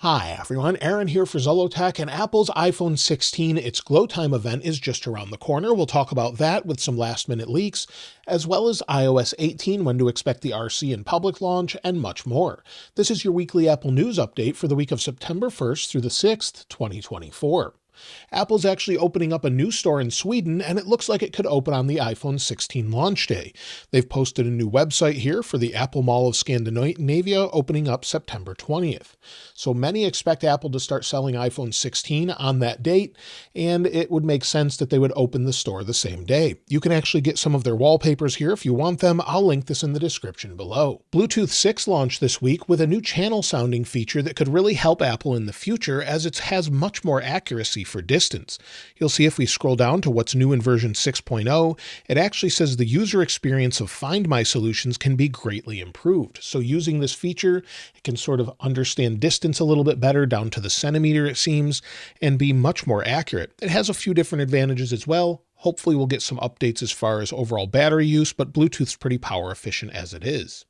Hi everyone, Aaron here for Zollotech, and Apple's iPhone 16, its Glow Time event is just around the corner. We'll talk about that with some last minute leaks, as well as iOS 18, when to expect the RC and public launch, and much more. This is your weekly Apple News update for the week of September 1st through the 6th, 2024. Apple's actually opening up a new store in Sweden, and it looks like it could open on the iPhone 16 launch day. They've posted a new website here for the Apple Mall of Scandinavia, opening up September 20th. So many expect Apple to start selling iPhone 16 on that date, and it would make sense that they would open the store the same day. You can actually get some of their wallpapers here if you want them. I'll link this in the description below. Bluetooth 6 launched this week with a new channel sounding feature that could really help Apple in the future, as it has much more accuracy for distance. You'll see if we scroll down to what's new in version 6.0, it actually says the user experience of Find My solutions can be greatly improved. So using this feature, it can sort of understand distance a little bit better, down to the centimeter it seems, and be much more accurate. It has a few different advantages as well. Hopefully we'll get some updates as far as overall battery use, but Bluetooth's pretty power efficient as it is.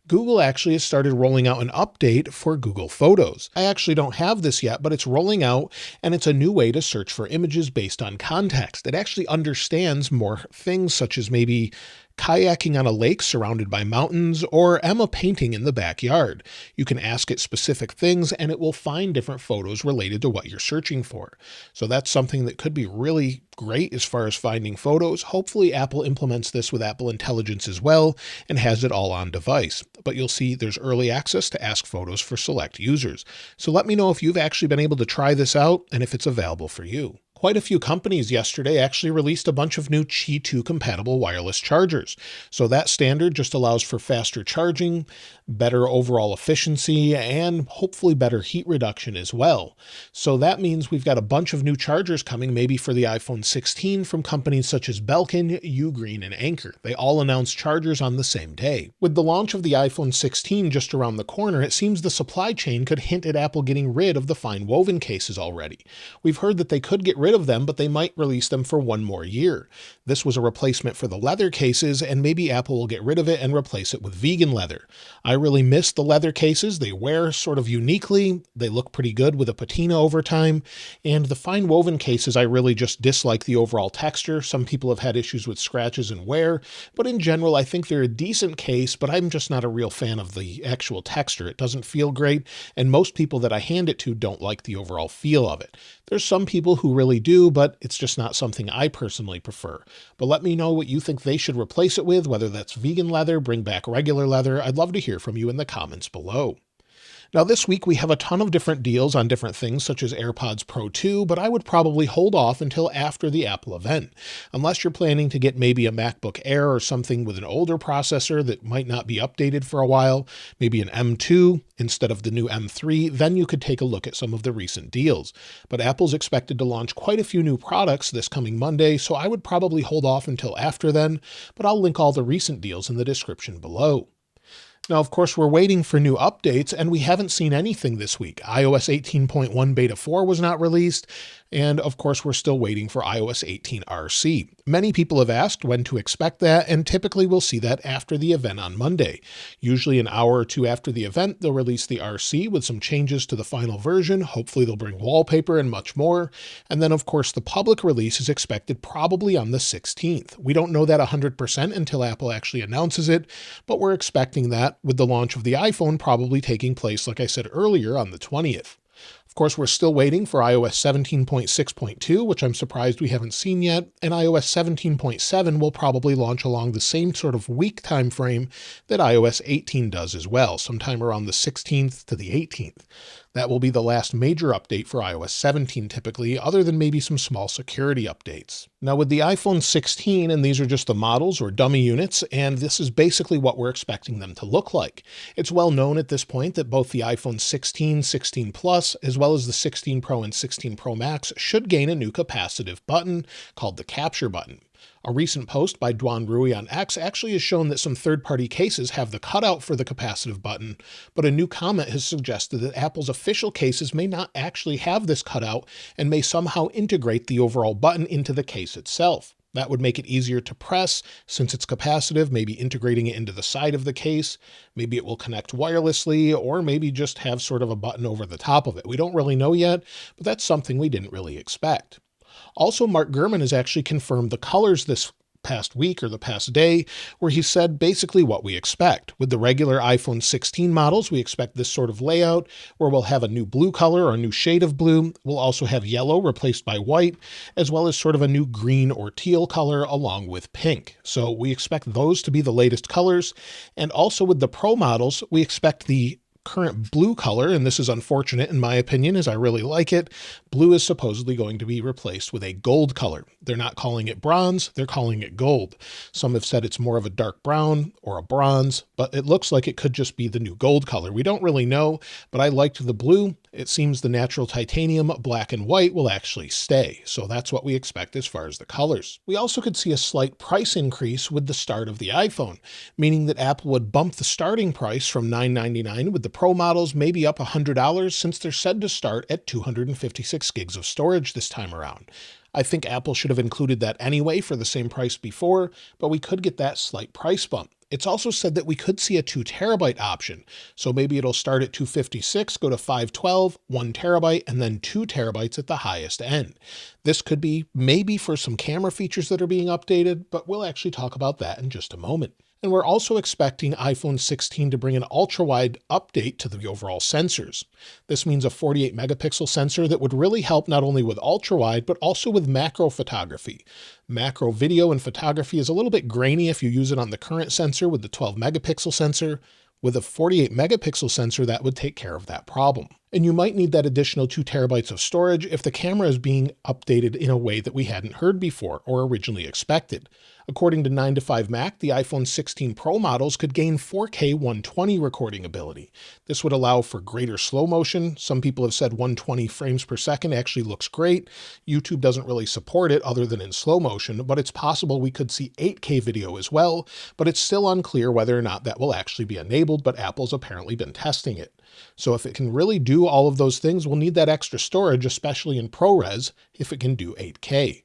Google actually has started rolling out an update for Google Photos. I actually don't have this yet, but it's rolling out, and it's a new way to search for images based on context. It actually understands more things, such as maybe kayaking on a lake surrounded by mountains, or Emma painting in the backyard. You can ask it specific things and it will find different photos related to what you're searching for. So that's something that could be really great as far as finding photos. Hopefully Apple implements this with Apple Intelligence as well and has it all on device. But you'll see there's early access to Ask Photos for select users. So let me know if you've actually been able to try this out and if it's available for you. Quite a few companies yesterday actually released a bunch of new Qi 2 compatible wireless chargers. So that standard just allows for faster charging, better overall efficiency, and hopefully better heat reduction as well. So that means we've got a bunch of new chargers coming, maybe for the iPhone 16, from companies such as Belkin, Ugreen, and Anker. They all announced chargers on the same day. With the launch of the iPhone 16 just around the corner, it seems the supply chain could hint at Apple getting rid of the fine woven cases already. We've heard that they could get rid of them, but they might release them for one more year. This was a replacement for the leather cases, and maybe Apple will get rid of it and replace it with vegan leather. I really miss the leather cases. They wear sort of uniquely. They look pretty good with a patina over time. And the fine woven cases, I really just dislike the overall texture. Some people have had issues with scratches and wear, but in general, I think they're a decent case, but I'm just not a real fan of the actual texture. It doesn't feel great, and most people that I hand it to don't like the overall feel of it. There's some people who really do, but it's just not something I personally prefer. But let me know what you think they should replace it with, whether that's vegan leather, bring back regular leather. I'd love to hear from you in the comments below. Now this week we have a ton of different deals on different things such as AirPods Pro 2, but I would probably hold off until after the Apple event. Unless you're planning to get maybe a MacBook Air or something with an older processor that might not be updated for a while, maybe an M2 instead of the new M3, then you could take a look at some of the recent deals. But Apple's expected to launch quite a few new products this coming Monday, so I would probably hold off until after then, but I'll link all the recent deals in the description below. Now, of course, we're waiting for new updates, and we haven't seen anything this week. iOS 18.1 Beta 4 was not released, and of course, we're still waiting for iOS 18 RC. Many people have asked when to expect that, and typically we'll see that after the event on Monday. Usually an hour or two after the event, they'll release the RC with some changes to the final version. Hopefully they'll bring wallpaper and much more. And then, of course, the public release is expected probably on the 16th. We don't know that 100% until Apple actually announces it, but we're expecting that, with the launch of the iPhone probably taking place, like I said earlier, on the 20th. Of course, we're still waiting for iOS 17.6.2, which I'm surprised we haven't seen yet, and iOS 17.7 will probably launch along the same sort of week time frame that iOS 18 does as well, sometime around the 16th to the 18th. That will be the last major update for iOS 17 typically, other than maybe some small security updates. Now with the iPhone 16, and these are just the models or dummy units, and this is basically what we're expecting them to look like. It's well known at this point that both the iPhone 16, 16 Plus, as well as the 16 Pro and 16 Pro Max should gain a new capacitive button called the Capture button. A recent post by Duan Rui on X actually has shown that some third-party cases have the cutout for the capacitive button, but a new comment has suggested that Apple's official cases may not actually have this cutout and may somehow integrate the overall button into the case itself. That would make it easier to press since it's capacitive, maybe integrating it into the side of the case. Maybe it will connect wirelessly, or maybe just have sort of a button over the top of it. We don't really know yet, but that's something we didn't really expect. Also, Mark Gurman has actually confirmed the colors this past week or the past day, where he said basically what we expect. With the regular iPhone 16 models, we expect this sort of layout where we'll have a new blue color or a new shade of blue. We'll also have yellow replaced by white, as well as sort of a new green or teal color along with pink. So we expect those to be the latest colors. And also with the Pro models, we expect the current blue color, and this is unfortunate in my opinion, as I really like it. Blue is supposedly going to be replaced with a gold color. They're not calling it bronze, they're calling it gold. Some have said it's more of a dark brown or a bronze, but it looks like it could just be the new gold color. We don't really know, but I liked the blue. It seems the natural titanium, black and white will actually stay. So that's what we expect as far as the colors. We also could see a slight price increase with the start of the iPhone, meaning that Apple would bump the starting price from $999 with the Pro models maybe up $100 since they're said to start at 256 gigs of storage this time around. I think Apple should have included that anyway for the same price before, but we could get that slight price bump. It's also said that we could see a 2 terabyte option. So maybe it'll start at 256, go to 512, 1 terabyte, and then 2 terabytes at the highest end. This could be maybe for some camera features that are being updated, but we'll actually talk about that in just a moment. And we're also expecting iPhone 16 to bring an ultra-wide update to the overall sensors. This means a 48 megapixel sensor that would really help not only with ultra-wide, but also with macro photography. Macro video and photography is a little bit grainy if you use it on the current sensor with the 12 megapixel sensor. With a 48 megapixel sensor, that would take care of that problem. And you might need that additional 2 terabytes of storage if the camera is being updated in a way that we hadn't heard before or originally expected. According to 9to5Mac, the iPhone 16 Pro models could gain 4K 120 recording ability. This would allow for greater slow motion. Some people have said 120 frames per second actually looks great. YouTube doesn't really support it other than in slow motion, but it's possible we could see 8K video as well, but it's still unclear whether or not that will actually be enabled, but Apple's apparently been testing it. So if it can really do all of those things, we'll need that extra storage, especially in ProRes, if it can do 8K.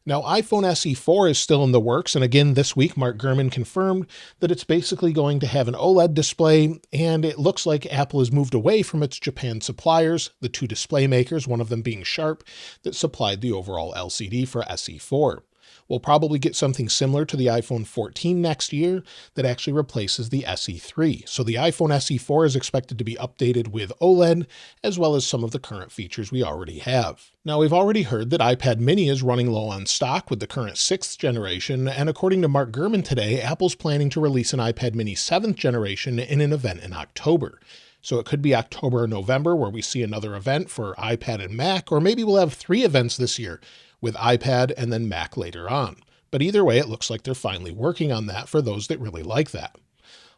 Now, iPhone SE 4 is still in the works, and again this week Mark Gurman confirmed that it's basically going to have an OLED display, and it looks like Apple has moved away from its Japan suppliers, the 2 display makers, one of them being Sharp, that supplied the overall LCD for SE 4. We'll probably get something similar to the iPhone 14 next year that actually replaces the SE 3. So the iPhone SE 4 is expected to be updated with OLED, as well as some of the current features we already have. Now, we've already heard that iPad mini is running low on stock with the current 6th generation, and according to Mark Gurman today, Apple's planning to release an iPad mini 7th generation in an event in October. So it could be October or November where we see another event for iPad and Mac, or maybe we'll have 3 events this year, with iPad and then Mac later on. But either way, it looks like they're finally working on that for those that really like that.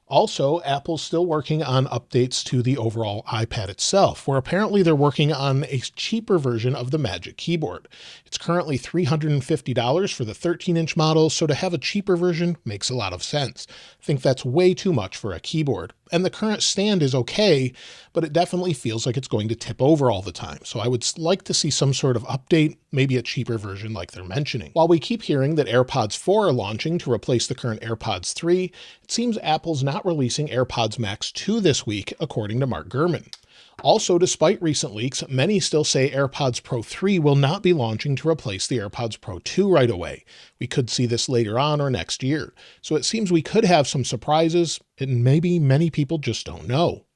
Also, Apple's still working on updates to the overall iPad itself, where apparently they're working on a cheaper version of the Magic Keyboard. It's currently $350 for the 13-inch model, so to have a cheaper version makes a lot of sense. I think that's way too much for a keyboard. And the current stand is okay, but it definitely feels like it's going to tip over all the time. So I would like to see some sort of update, maybe a cheaper version like they're mentioning. While we keep hearing that AirPods 4 are launching to replace the current AirPods 3, it seems Apple's not releasing AirPods Max 2 this week, according to Mark Gurman. Also, despite recent leaks, many still say AirPods Pro 3 will not be launching to replace the AirPods Pro 2 right away. We could see this later on or next year. So it seems we could have some surprises, and maybe many people just don't know.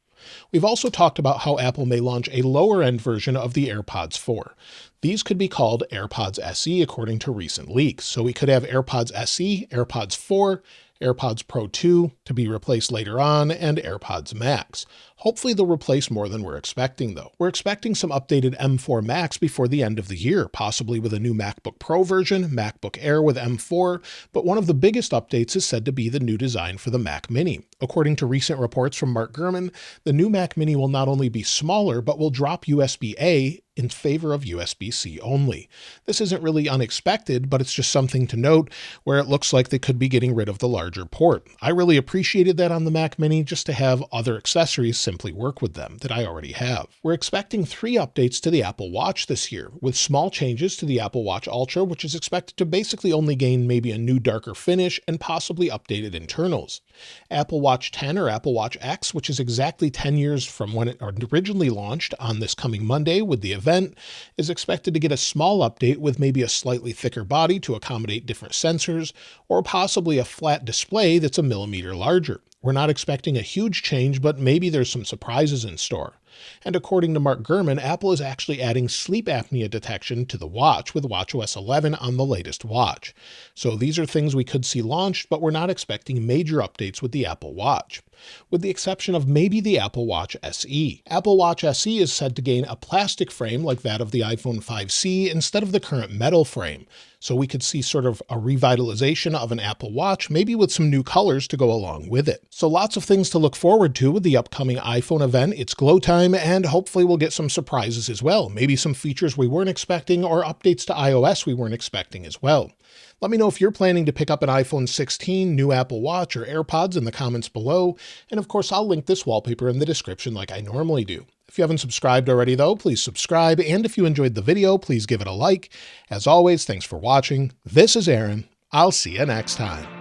We've also talked about how Apple may launch a lower-end version of the AirPods 4. These could be called AirPods SE according to recent leaks. So we could have AirPods SE, AirPods 4, AirPods Pro 2 to be replaced later on, and AirPods Max. Hopefully they'll replace more than we're expecting though. We're expecting some updated M4 Max before the end of the year, possibly with a new MacBook Pro version, MacBook Air with M4, but one of the biggest updates is said to be the new design for the Mac Mini. According to recent reports from Mark Gurman, the new Mac Mini will not only be smaller, but will drop USB-A in favor of USB-C only. This isn't really unexpected, but it's just something to note where it looks like they could be getting rid of the larger port. I really appreciated that on the Mac Mini just to have other accessories simply work with them that I already have. We're expecting 3 updates to the Apple Watch this year, with small changes to the Apple Watch Ultra, which is expected to basically only gain maybe a new darker finish and possibly updated internals. Apple Watch 10 or Apple Watch X, which is exactly 10 years from when it originally launched on this coming Monday with the event, is expected to get a small update with maybe a slightly thicker body to accommodate different sensors, or possibly a flat display that's a millimeter larger. We're not expecting a huge change, but maybe there's some surprises in store. And according to Mark Gurman, Apple is actually adding sleep apnea detection to the watch with watchOS 11 on the latest watch. So these are things we could see launched, but we're not expecting major updates with the Apple Watch, with the exception of maybe the Apple Watch SE. Apple Watch SE is said to gain a plastic frame like that of the iPhone 5C instead of the current metal frame. So we could see sort of a revitalization of an Apple Watch, maybe with some new colors to go along with it. So lots of things to look forward to with the upcoming iPhone event. It's glow time, and hopefully we'll get some surprises as well. Maybe some features we weren't expecting or updates to iOS we weren't expecting as well. Let me know if you're planning to pick up an iPhone 16, new Apple Watch, or AirPods in the comments below. And of course, I'll link this wallpaper in the description like I normally do. If you haven't subscribed already though, please subscribe. And if you enjoyed the video, please give it a like. As always, thanks for watching. This is Aaron. I'll see you next time.